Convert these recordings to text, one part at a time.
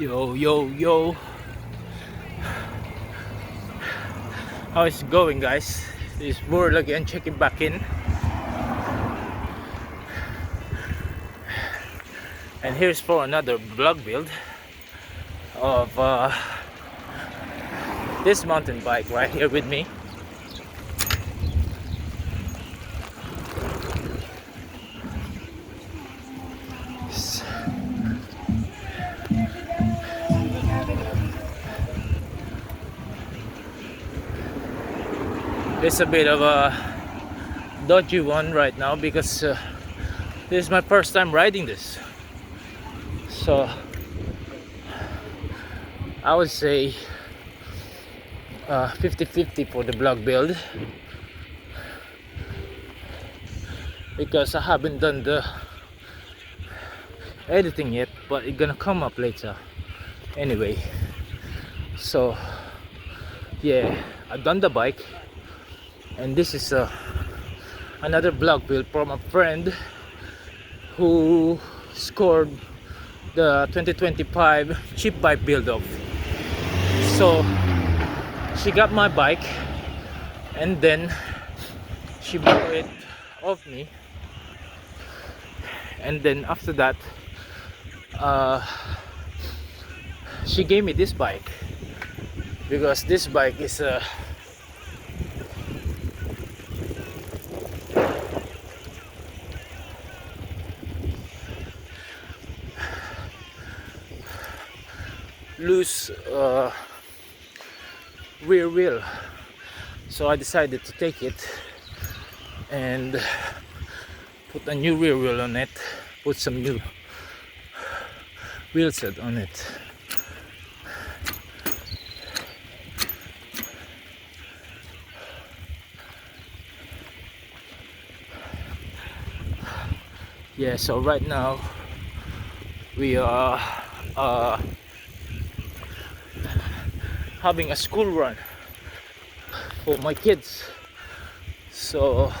Yo, yo, yo. How is it going, guys? This is Burl again, checking back in. And here's for another vlog build of this mountain bike right here with me. It's a bit of a dodgy one right now because this is my first time riding this. So I would say 50-50 for the vlog build, because I haven't done the editing yet, but it's gonna come up later anyway. So yeah, I've done the bike, and this is another vlog build from a friend who scored the 2025 cheap bike build off. So she got my bike and then she bought it off me, and then after that she gave me this bike because this bike is a loose rear wheel. So I decided to take it and put a new rear wheel on it, put some new wheel set on it. Yeah, so right now we are having a school run for my kids. So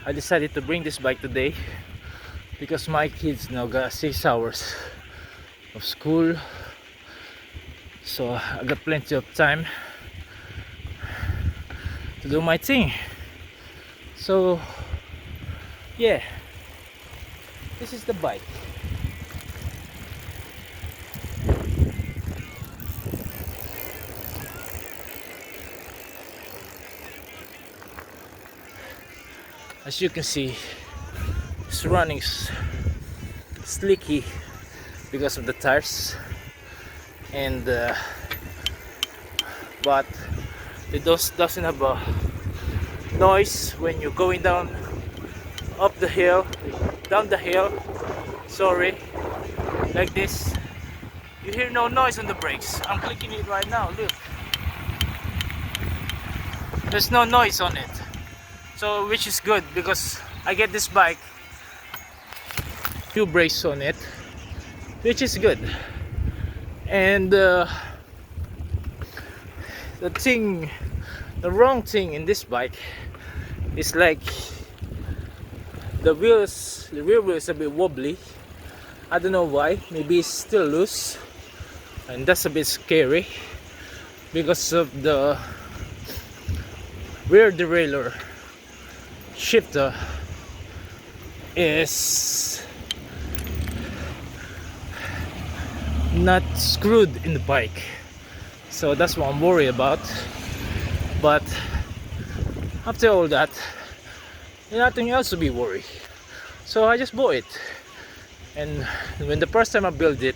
I decided to bring this bike today because my kids now got 6 hours of school, so I got plenty of time to do my thing. So yeah, this is the bike. As you can see, it's running slicky because of the tires, and but it doesn't have a noise when you're going down the hill, sorry, like this. You hear no noise on the brakes. I'm clicking it right now, look, there's no noise on it. So which is good because I get this bike, few brakes on it, which is good. And the wrong thing in this bike is like the rear wheel is a bit wobbly. I don't know why, maybe it's still loose, and that's a bit scary because of the rear derailleur shifter is not screwed in the bike, so that's what I'm worried about. But after all that, nothing else to be worried, so I just bought it. And when the first time I built it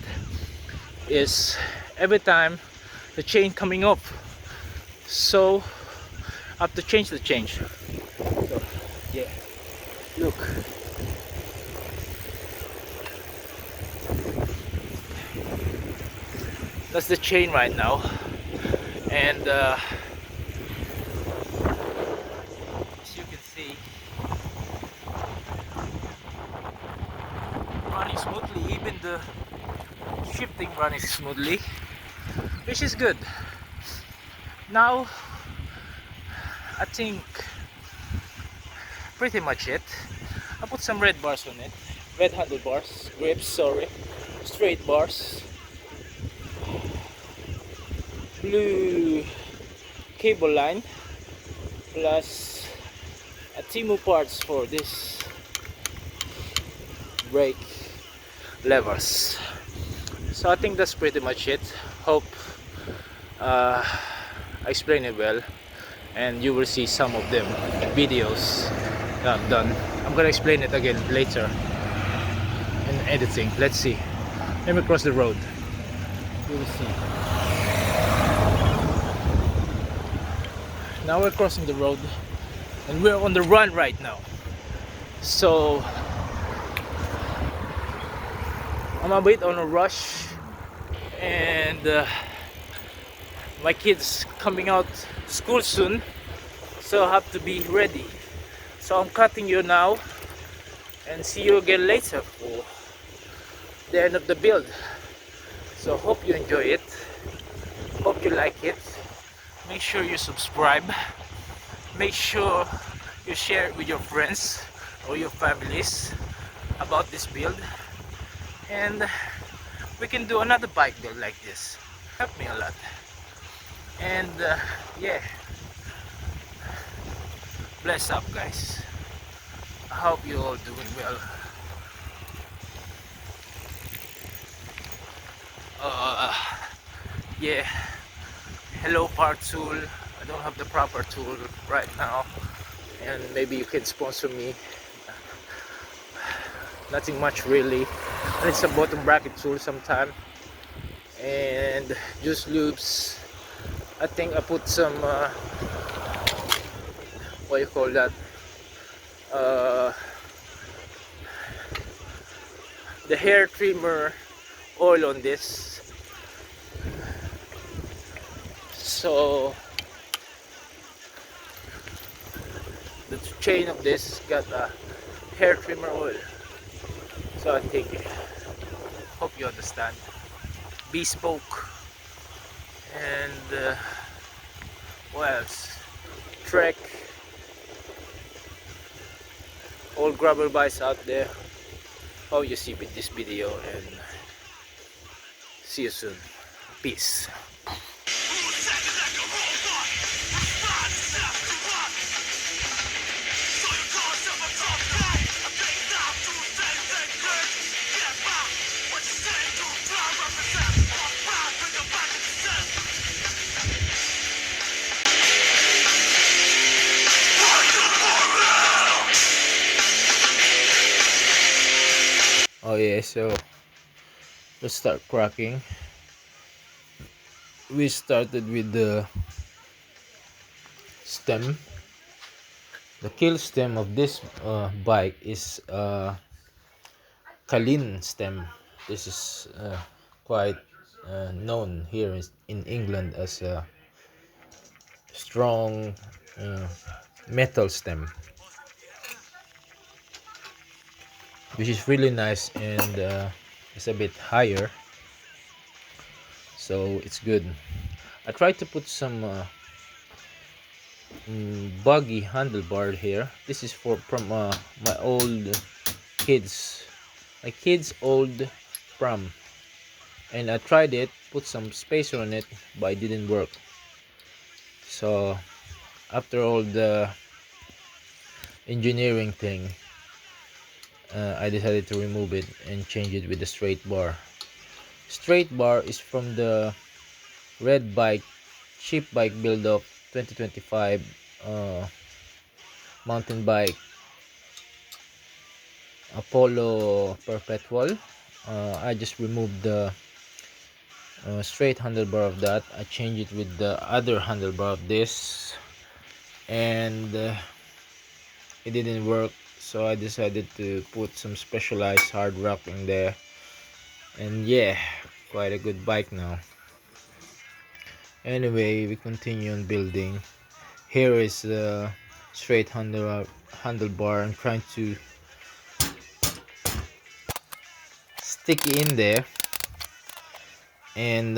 is every time the chain coming off, so I have to change the chain. So yeah, look, that's the chain right now, and as you can see, running smoothly, even the shifting running smoothly, which is good. Now I think pretty much it. I put some red bars on it, red handlebars, grips, sorry, straight bars, blue cable line plus a Timu parts for this brake levers. So I think that's pretty much it. Hope I explained it well, and you will see some of them videos that I've done. I'm gonna explain it again later in editing. Let's see. Let me cross the road. You will see. Now we're crossing the road and we're on the run right now. So I'm a bit on a rush, and my kids coming out school soon, so I have to be ready. So I'm cutting you now and see you again later for the end of the build. So hope you enjoy it, hope you like it. Make sure you subscribe, make sure you share it with your friends or your families about this build, and we can do another bike build like this. Help me a lot. And yeah, bless up guys. I hope you all doing well. Yeah, hello Power Tool. I don't have the proper tool right now, and maybe you can sponsor me. Nothing much really. And it's a bottom bracket tool sometime, and juice loops. I think I put some what you call that, the hair trimmer oil on this. So the chain of this got a hair trimmer oil. So I think, hope you understand. Bespoke. And what else? Trek. All gravel bikes out there. Hope you see with this video, and see you soon. Peace. Oh yeah, so let's start cracking. We started with the stem. The kill stem of this bike is Kalin stem. This is quite known here in England as a strong metal stem, which is really nice, and it's a bit higher, so it's good. I tried to put some buggy handlebar here. This is from my old kids old pram, and I tried it, put some spacer on it, but it didn't work. So after all the engineering thing, I decided to remove it and change it with the straight bar. Straight bar is from the red bike, cheap bike build of 2025 mountain bike Apollo Perpetual. I just removed the straight handlebar of that. I changed it with the other handlebar of this, and it didn't work, so I decided to put some specialized hard rock in there, and yeah, quite a good bike now. Anyway, we continue on building. Here is the straight handlebar. I'm trying to stick it in there, and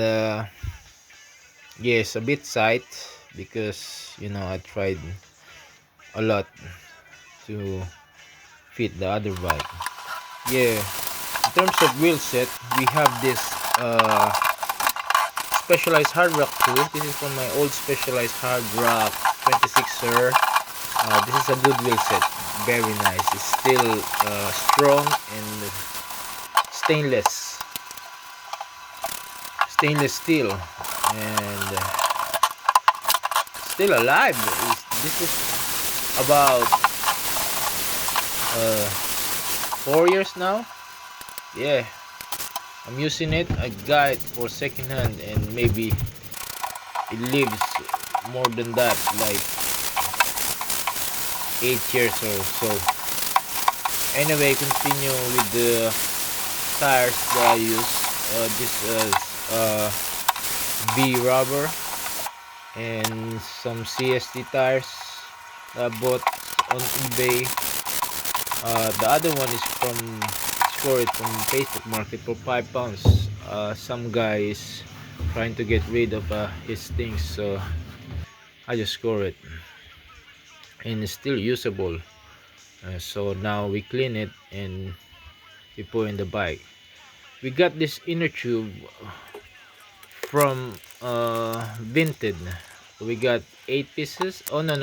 yes, a bit tight because I tried a lot to fit the other bike. Yeah, in terms of wheel set, we have this Specialized hard rock too. This is from my old Specialized hard rock 26er. This is a good wheel set, very nice. It's still strong and stainless steel, and still alive. This is about 4 years now. Yeah, I'm using it. I got it for second hand, and maybe it lives more than that, like 8 years or so. Anyway, continue with the tires that I use. This is V rubber and some CST tires that I bought on eBay. The other one is score it from Facebook Market for £5. Some guy is trying to get rid of his things, so I just score it, and it's still usable. So now we clean it and we put in the bike. We got this inner tube from Vinted. We got 8 pieces. Oh no,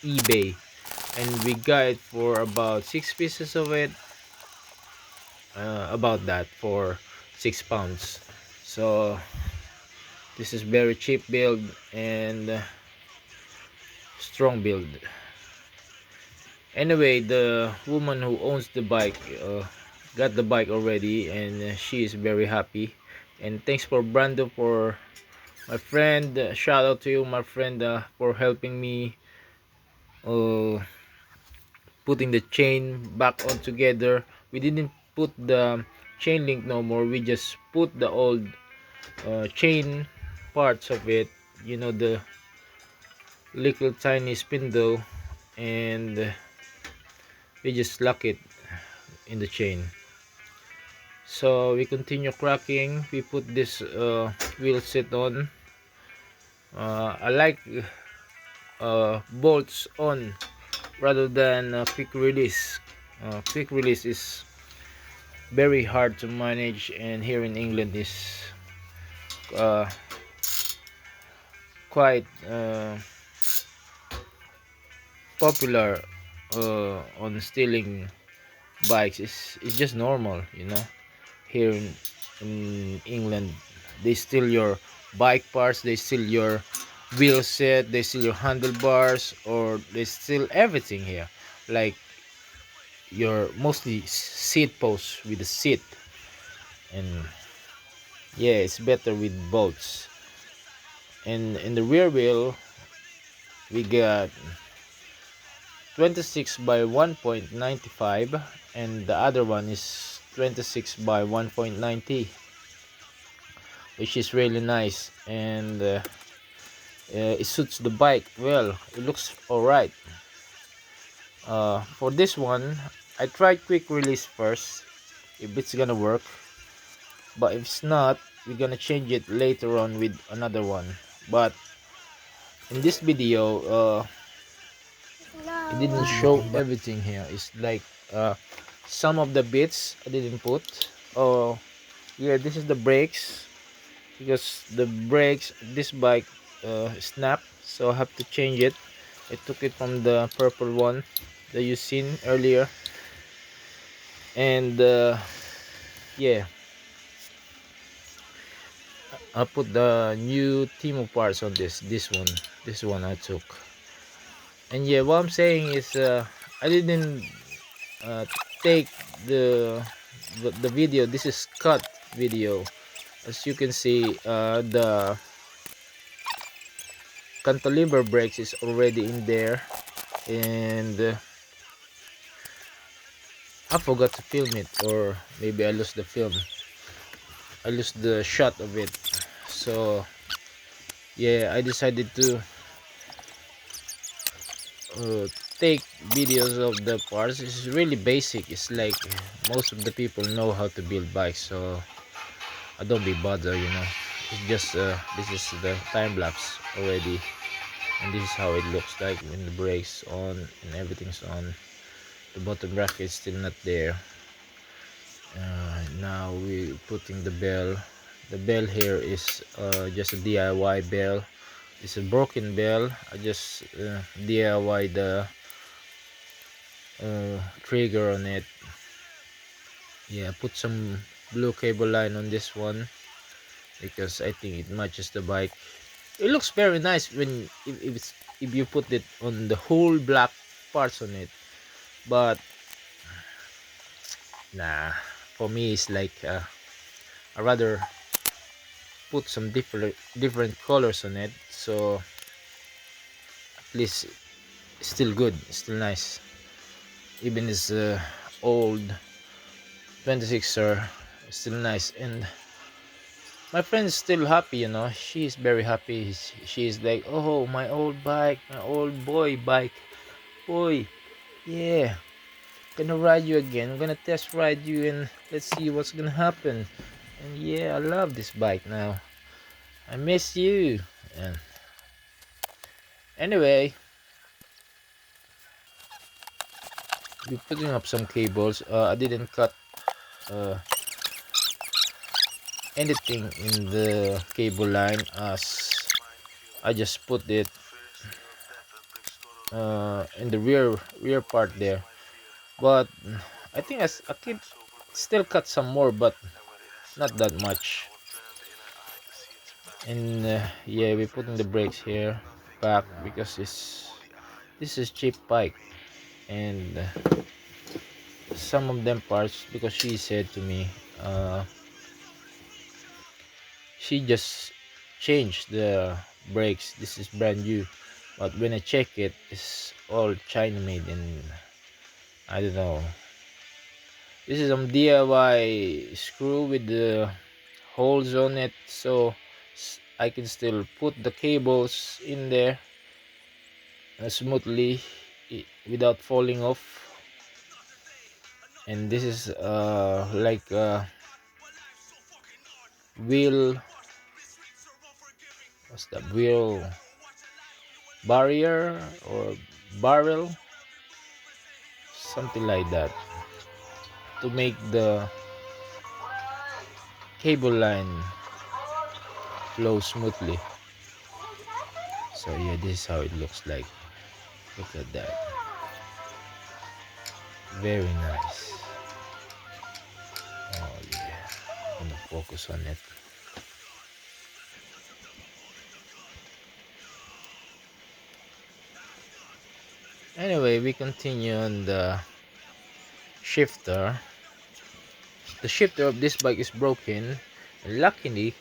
eBay, and we got it for about 6 pieces of it, about that, for £6. So this is very cheap build and strong build. Anyway, the woman who owns the bike got the bike already, and she is very happy. And thanks for Brando, for my friend. Shout out to you, my friend, for helping me putting the chain back on together. We didn't put the chain link no more. We just put the old chain parts of it, you know, the little tiny spindle, and we just lock it in the chain. So we continue cracking. We put this wheel set on. I like bolts on rather than quick release. Quick release is very hard to manage, and here in England is uh, quite popular on stealing bikes. It's just normal, you know. Here in England, they steal your bike parts, they steal your wheel set, they steal your handlebars, or they steal everything here, like your mostly seat posts with the seat. And yeah, it's better with bolts. And in the rear wheel, we got 26 by 1.95, and the other one is 26 by 1.90, which is really nice, and it suits the bike well. It looks alright. For this one, I tried quick release first, if it's gonna work, but if it's not, we're gonna change it later on with another one. But in this video, it didn't show everything here. It's like some of the bits I didn't put. Oh yeah, this is the brakes, because the brakes this bike snapped, so I have to change it. I took it from the purple one that you seen earlier, and yeah, I put the new Timo parts on this one I took. And yeah, what I'm saying is I didn't take the video. This is cut video. As you can see, the cantilever brakes is already in there, and I forgot to film it, or maybe I lost the film. I lost the shot of it. So yeah, I decided to take videos of the parts. It's really basic. It's like most of the people know how to build bikes, so I don't be bothered, you know. It's just this is the time lapse already, and this is how it looks like when the brakes on and everything's on. The bottom bracket is still not there. Now we're putting the bell, The bell here is just a DIY bell. It's a broken bell. I just DIY the trigger on it. Yeah, put some blue cable line on this one because I think it matches the bike. It looks very nice when if you put it on the whole black parts on it, but nah, for me it's like I rather put some different colors on it, so at least it's still good, it's still nice, even it's old 26er, it's still nice. And my friend's still happy, you know, she's very happy. She's like, oh, my old bike, my old boy bike, boy, yeah, gonna ride you again, I'm gonna test ride you and let's see what's gonna happen. And yeah, I love this bike now, I miss you. And anyway, we're putting up some cables. I didn't cut uh, anything in the cable line, as I just put it in the rear part there. But I think I keep still cut some more, but not that much. And yeah, we're putting the brakes here back because this is cheap bike. And some of them parts, because she said to me she just changed the brakes, this is brand new, but when I check it, it's all China made. And I don't know, this is some DIY screw with the holes on it, so I can still put the cables in there smoothly without falling off. And this is like a wheel, what's that, wheel barrier or barrel, something like that, to make the cable line flow smoothly. So yeah, this is how it looks like. Look at that, very nice. Oh yeah, I'm gonna focus on it. Anyway, we continue on the shifter. The shifter of this bike is broken. Luckily,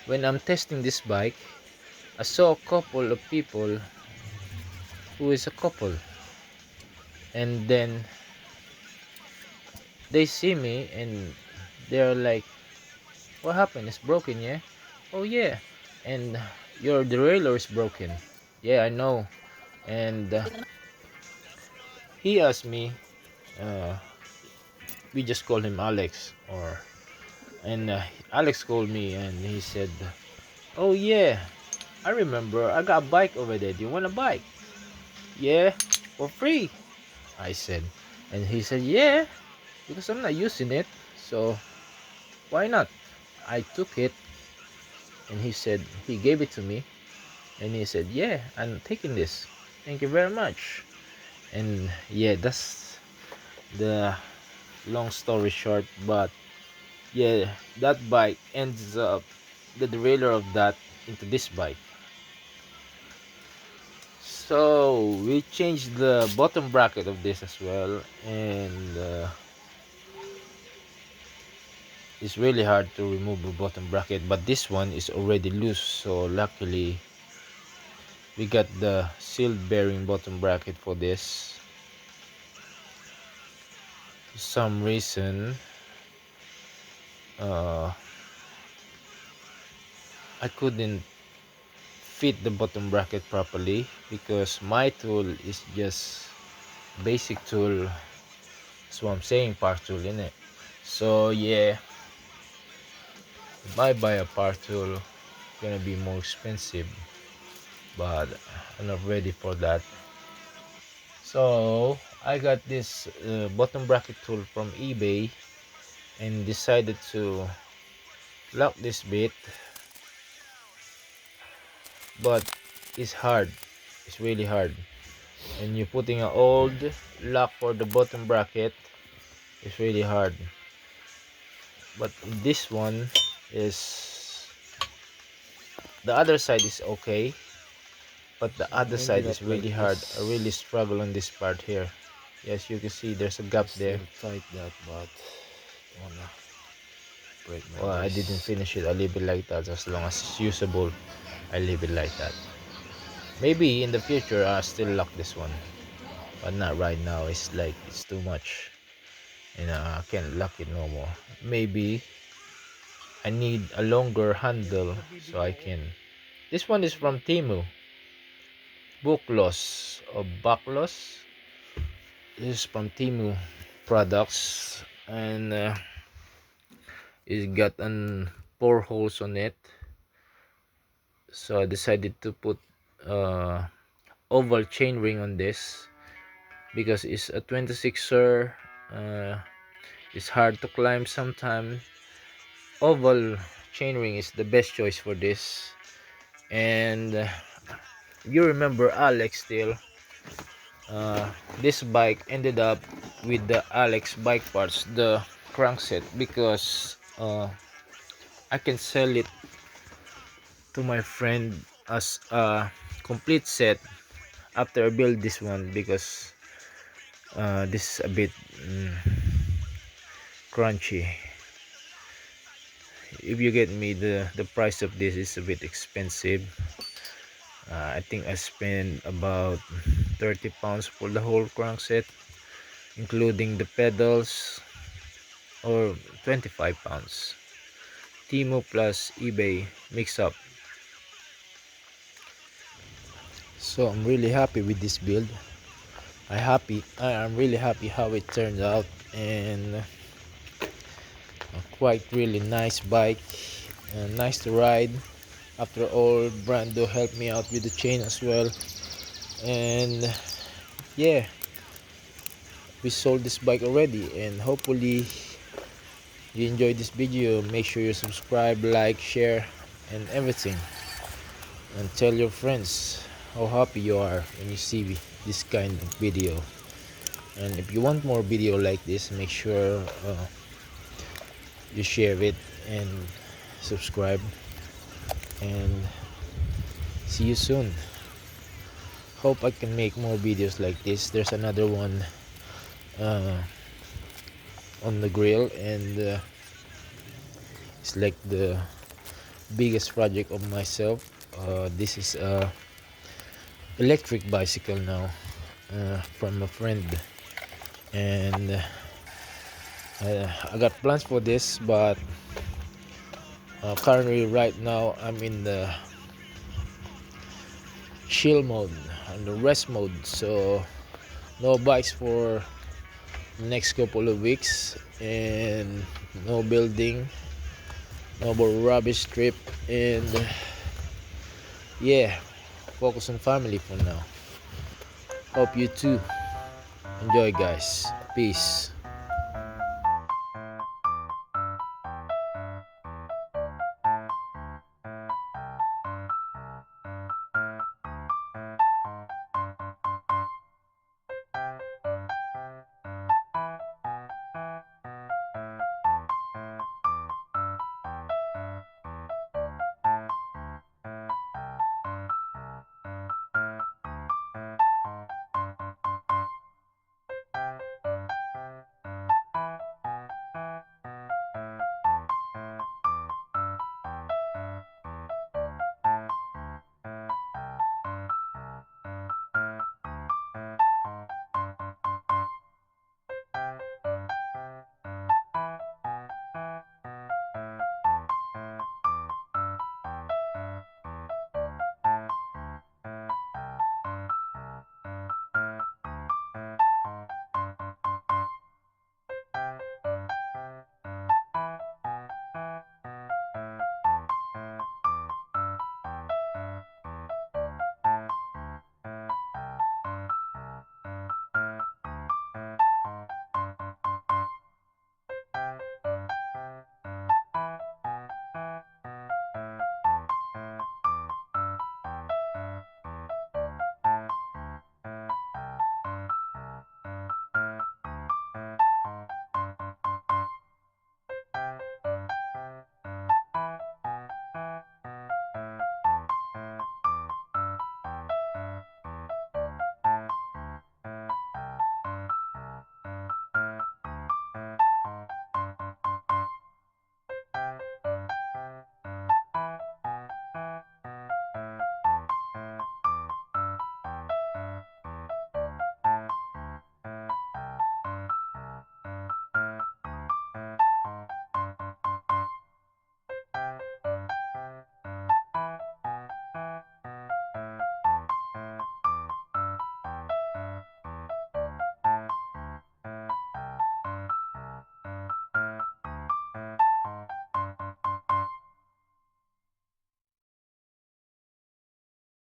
when I'm testing this bike, I saw a couple of people who is a couple, and then they see me and they're like, what happened, it's broken, yeah? Oh yeah. And your derailleur is broken. Yeah, I know. And he asked me, uh, we just call him Alex, or and Alex called me and he said, oh yeah, I remember, I got a bike over there, do you want a bike? Yeah, for free, I said. And he said, yeah, because I'm not using it, so why not? I took it, and he said, he gave it to me, and he said, yeah, I'm taking this, thank you very much. And yeah, that's the long story short. But yeah, that bike ends up, the derailleur of that into this bike. So we changed the bottom bracket of this as well, and it's really hard to remove the bottom bracket, but this one is already loose, so luckily we got the sealed bearing bottom bracket for this. For some reason uh, I couldn't fit the bottom bracket properly because my tool is just basic tool. That's what I'm saying, power tool in it. So yeah, if I buy a power tool, gonna be more expensive, but I'm not ready for that. So I got this bottom bracket tool from eBay and decided to lock this bit, but it's hard. It's really hard. And you're putting an old lock for the bottom bracket. It's really hard. But this one is, the other side is okay, but the other side is really hard. I really struggle on this part here. Yes, you can see there's a gap there. Tight that, but don't wanna break my Well, I didn't finish it. I leave it like that. As long as it's usable, I leave it like that. Maybe in the future I'll still lock this one, but not right now. It's like it's too much, and I can't lock it no more. Maybe I need a longer handle so I can. This one is from Temu. Booklos or Backlos. This is from Temu products, and it got an 4 holes on it. So I decided to put oval chain ring on this because it's a 26er. It's hard to climb sometimes. Oval chain ring is the best choice for this. And you remember Alex still, this bike ended up with the Alex bike parts, the crankset, because I can sell it to my friend as a complete set after I build this one, because this is a bit crunchy. If you get me, the price of this is a bit expensive. I think I spent about 30 pounds for the whole crankset, including the pedals, or 25 pounds. Temu plus eBay mix up. So I'm really happy with this build. I'm really happy how it turned out, and a quite really nice bike, nice to ride. After all, Brando helped me out with the chain as well, and yeah, we sold this bike already, and hopefully you enjoyed this video. Make sure you subscribe, like, share, and everything, and tell your friends how happy you are when you see this kind of video. And if you want more video like this, make sure you share it and subscribe, and see you soon. Hope I can make more videos like this. There's another one on the grill, and it's like the biggest project of myself. This is a electric bicycle now, from a friend, and I got plans for this, but currently right now I'm in the chill mode and the rest mode, so no bikes for the next couple of weeks, and no building, no more rubbish strip, and yeah, focus on family for now. Hope you too enjoy, guys. Peace.